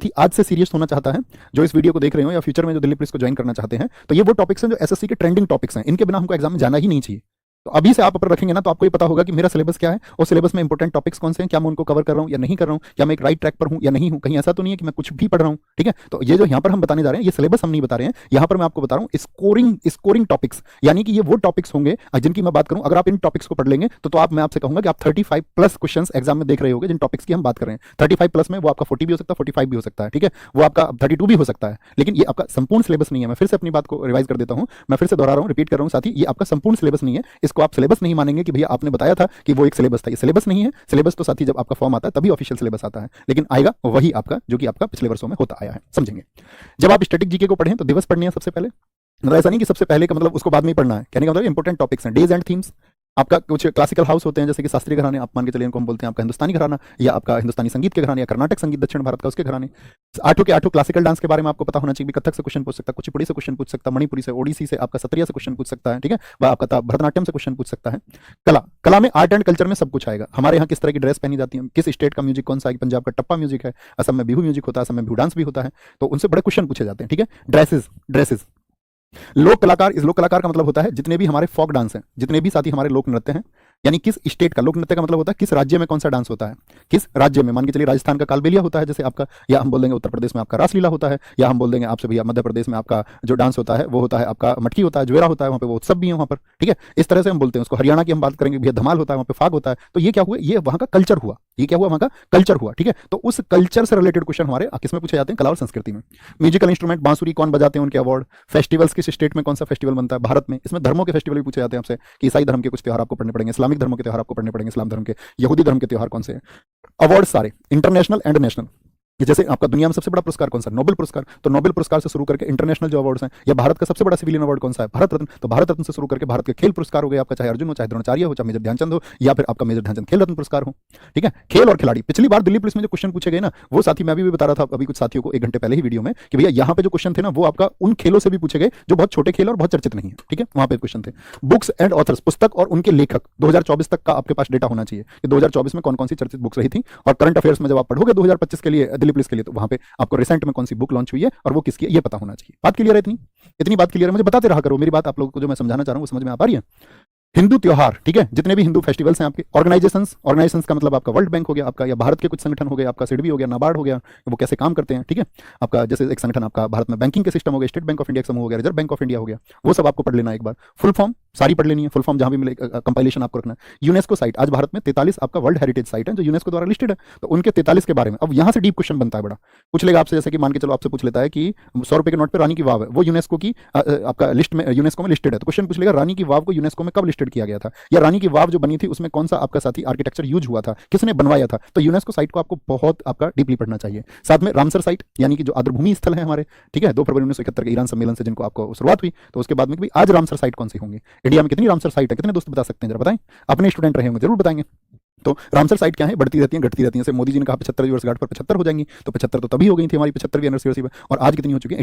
आज से सीरियस होना चाहता है, जो इस वीडियो को देख रहे हो या फ्यूचर में जो दिल्ली पुलिस को ज्वाइन करना चाहते हैं, तो ये वो टॉपिक्स हैं जो एसएससी के ट्रेंडिंग टॉपिक्स हैं। इनके बिना हमको एग्जाम में जाना ही नहीं चाहिए। तो अभी से आप ऊपर रखेंगे ना, तो आपको ये पता होगा कि मेरा सिलेबस क्या है और सिलेबस में इंपॉर्टेंट टॉपिक्स कौन से हैं, क्या मैं उनको कवर कर रहा हूं या नहीं कर रहा हूं, क्या मैं एक राइट ट्रैक पर हूं या नहीं हूं। कहीं ऐसा तो नहीं है कि मैं कुछ भी पढ़ रहा हूं। ठीक है, तो ये जो यहाँ पर हम बताने जा रहे हैं, ये सिलेबस हम नहीं बता रहे हैं। यहाँ पर मैं आपको बता रहा हूँ स्कोरिंग टॉपिक्स, यानी कि ये वो टॉपिक्स होंगे जिनकी मैं बात करूं। अगर आप इन टॉपिक्स को पढ़ लेंगे तो आप, मैं आपसे कहूंगा कि आप 35 प्लस क्वेश्चन एग्जाम में देख रहे होंगे जिन टॉपिक्स की हम बात कर रहे हैं। 35 प्लस में वो आपका 40 भी हो सकता है, 45 भी हो सकता है। ठीक है, वो आपका 32 भी हो सकता है, लेकिन ये आपका संपूर्ण सिलेबस नहीं है। मैं फिर से अपनी बात को रिवाइज कर देता हूं, मैं फिर से दोहरा रहा हूं, रिपीट कर रहा हूं साथी, ये आपका संपूर्ण सिलेबस नहीं है। इसको आप सिलेबस नहीं मानेंगे कि भैया आपने बताया था कि वो एक सिलेबस था। ये सिलेबस नहीं है। सिलेबस तो साथी जब आपका फॉर्म आता है तभी ऑफिशियल सिलेबस आता है, लेकिन आएगा वही आपका जो कि आपका पिछले वर्षों में होता आया है। समझेंगे, जब आप स्टैटिक जीके को पढ़ें तो दिवस पढ़ने हैं सबसे पहले। मतलब ऐसा नहीं कि सबसे पहले का मतलब उसको बाद में ही पढ़ना है। कहने का मतलब इंपॉर्टेंट टॉपिक्स हैं, डेज एंड थीम्स। आपका कुछ क्लासिकल हाउस होते हैं जैसे कि शास्त्रीय घराने, आप मान के चलिए इनको हम बोलते हैं आपका हिंदुस्तानी घराना, या आपका हिंदुस्तानी संगीत के घराने, या कर्नाटक संगीत दक्षिण भारत का उसके घराने। आठों के आठों क्लासिकल डांस के बारे में आपको पता होना चाहिए। कथक से क्वेश्चन पूछ सकता है, कुचिपुड़ी से क्वेश्चन पूछ सकता है, मणिपुरी से, ओडिसी से, आपका सत्रिया से क्वेश्चन पूछ सकता है। ठीक है, वह आपका भरतनाट्यम से क्वेश्चन पूछ सकता है। कला में आर्ट एंड कल्चर में सब कुछ आएगा। हमारे यहाँ किस तरह की ड्रेस पहनी जाती है, किस स्टेट का म्यूजिक कौन सा है, पंजाब का टप्पा म्यूजिक है, असम में बिहू म्यूजिक होता है, असम में बिहू डांस भी होता है, तो उनसे बड़े क्वेश्चन पूछे जाते हैं। ठीक है, ड्रेसेस। लोक कलाकार, इस लोक कलाकार का मतलब होता है जितने भी हमारे फोक डांस हैं, जितने भी साथी हमारे लोक नृत्य हैं, यानी किस स्टेट का। लोक नृत्य का मतलब होता है किस राज्य में कौन सा डांस होता है, किस राज्य में। मान के चलिए राजस्थान का कालबेलिया होता है जैसे आपका, या हम बोल देंगे उत्तर प्रदेश में आपका रासलीला होता है, या हम बोल देंगे आपसे भैया मध्य प्रदेश में आपका जो डांस होता है वो होता है आपका मटकी होता है, ज्वेरा होता है, वहाँ पे वो उत्सव भी है वहाँ पर। ठीक है, इस तरह से हम बोलते हैं उसको। हरियाणा की हम बात करेंगे भैया धमाल होता है, वहाँ पे फाग होता है। तो ये क्या हुआ, ये वहाँ का कल्चर हुआ। ये क्या हुआ, वहाँ का कल्चर हुआ। ठीक है, तो उस कल्चर से रिलेटेड क्वेश्चन हमारे किसमें पूछे जाते हैं, कला और संस्कृति में। म्यूजिकल इंस्ट्रूमेंट, बांसुरी कौन बजाते हैं, उनके अवार्ड। फेस्टिवल्स किस स्टेट में कौन सा फेस्टिवल बनता है, भारत में। इसमें धर्मों के फेस्टिवल भी पूछे जाते हैं आपसे कि ईसाई धर्म के कुछ त्योहार आपको पढ़ने पड़ेंगे, इस्लामिक धर्मों के त्योहार आपको पढ़ने पड़ेंगे, इस्लाम धर्म के, यहूदी धर्म के त्योहार कौन से हैं। अवार्ड सारे इंटरनेशनल एंड नेशनल। जैसे आपका दुनिया में सबसे बड़ा पुरस्कार कौन सा, नोबेल पुरस्कार, तो नोबेल पुरस्कार से शुरू करके इंटरनेशनल जो अवार्ड्स हैं, या भारत का सबसे बड़ा सिविलियन अवार्ड कौन सा है, भारत रत्न, तो भारत रत्न से शुरू करके भारत के खेल पुरस्कार हो गए आपका, चाहे अर्जुन हो, चाहे द्रोणाचार्य हो, चाहे मेजर ध्यानचंद हो, या फिर आपका मेजर ध्यानचंद खेल रत्न पुरस्कार हो। ठीक है, खेल और खिलाड़ी। पिछली बार दिल्ली पुलिस में जो क्वेश्चन पूछे गए ना, वो साथी मैं भी बता रहा था अभी कुछ साथियों को 1 घंटे पहले ही वीडियो में, कि भैया यहाँ पे जो क्वेश्चन थे ना वो आपका उन खेलों से भी पूछे गए जो बहुत छोटे खेल और बहुत चर्चित नहीं है। ठीक है, वहां पे क्वेश्चन थे। बुक्स एंड ऑथर्स, पुस्तक और उनके लेखक, 2024 तक का आपके पास डेटा होना चाहिए कि 2024 में कौन कौन सी चर्चित बुक्स रही थी। और करंट अफेयर्स में जब आप पढ़ोगे 2025 के लिए दिल्ली पुलिस के लिए, तो वहां पे आपको रिसेंट में कौन सी बुक लॉन्च हुई है और वो किसकी है ये पता होना चाहिए। बात क्लियर है? इतनी बात क्लियर है? मुझे बताते रहा करो, मेरी बात आप लोगों को जो मैं समझाना चाह रहा हूँ वो समझ में आ पा रही है। हिंदू त्योहार, ठीक है, जितने भी हिंदू फेस्टिवल्स हैं आपके। ऑर्गेनाइजेशंस का मतलब आपका वर्ल्ड बैंक हो गया आपका, या भारत के कुछ संगठन हो गए, आपका सिडबी हो गया, नाबार्ड हो गया, वो कैसे काम करते हैं। ठीक है, आपका जैसे एक संगठन आपका भारत में बैंकिंग के सिस्टम हो गया, स्टेट बैंक ऑफ इंडिया समूह हो गया, रिजर्व बैंक ऑफ इंडिया हो गया, वो सब आपको पढ़ लेना एक बार। फुल फॉर्म सारी पढ़ लेनी है, फुल फॉर्म जहां भी मिले कंपाइलेशन आपको रखना है। यूनेस्को साइट, आज भारत में 43 आपका वर्ल्ड हेरिटेज साइट है जो यूनेस्को द्वारा लिस्टेड है, तो उनके 43 के बारे में अब यहाँ से डीप क्वेश्चन बनता है बड़ा। पूछ लेगा आपसे, जैसे कि मान के चलो आपसे पूछ लेता है कि 100 रुपए के नोट पे रानी की वाव है, वो यूनेस्को की आपका लिस्ट में, यूनेस्को में लिस्टेड है, तो क्वेश्चन पूछ लेगा रानी की वाव को यूनेस्को में कब लिस्टेड किया गया था, या रानी की वाव जो बनी थी उसमें कौन सा आपका साथी आर्किटेक्चर यूज हुआ था, किसने बनवाया था। तो यूनेस्को साइट को आपको बहुत आपका डीपली पढ़ना चाहिए। साथ में रामसर साइट, यानी कि जो आर्द्रभूमि स्थल है हमारे, ठीक है, 2 फरवरी 1971 के ईरान सम्मेलन से जिनको आपको शुरुआत हुई, तो उसके बाद में भी आज रामसर साइट कौन सी होंगी, इंडिया में कितनी रामसर साइट है, कितने दोस्त बता सकते हैं जरा बताएं, अपने स्टूडेंट रहे होंगे जरूर बताएंगे। तो रामसर साइट क्या है, बढ़ती रहती है घटती रहती है। जैसे मोदी जी ने कहा 75वीं वर्षगांठ पर 75 हो जाएंगी, तो 75 तो तभी हो गई थी हमारी 75वीं एनिवर्सरी पर, और आज कितनी हो चुकी है,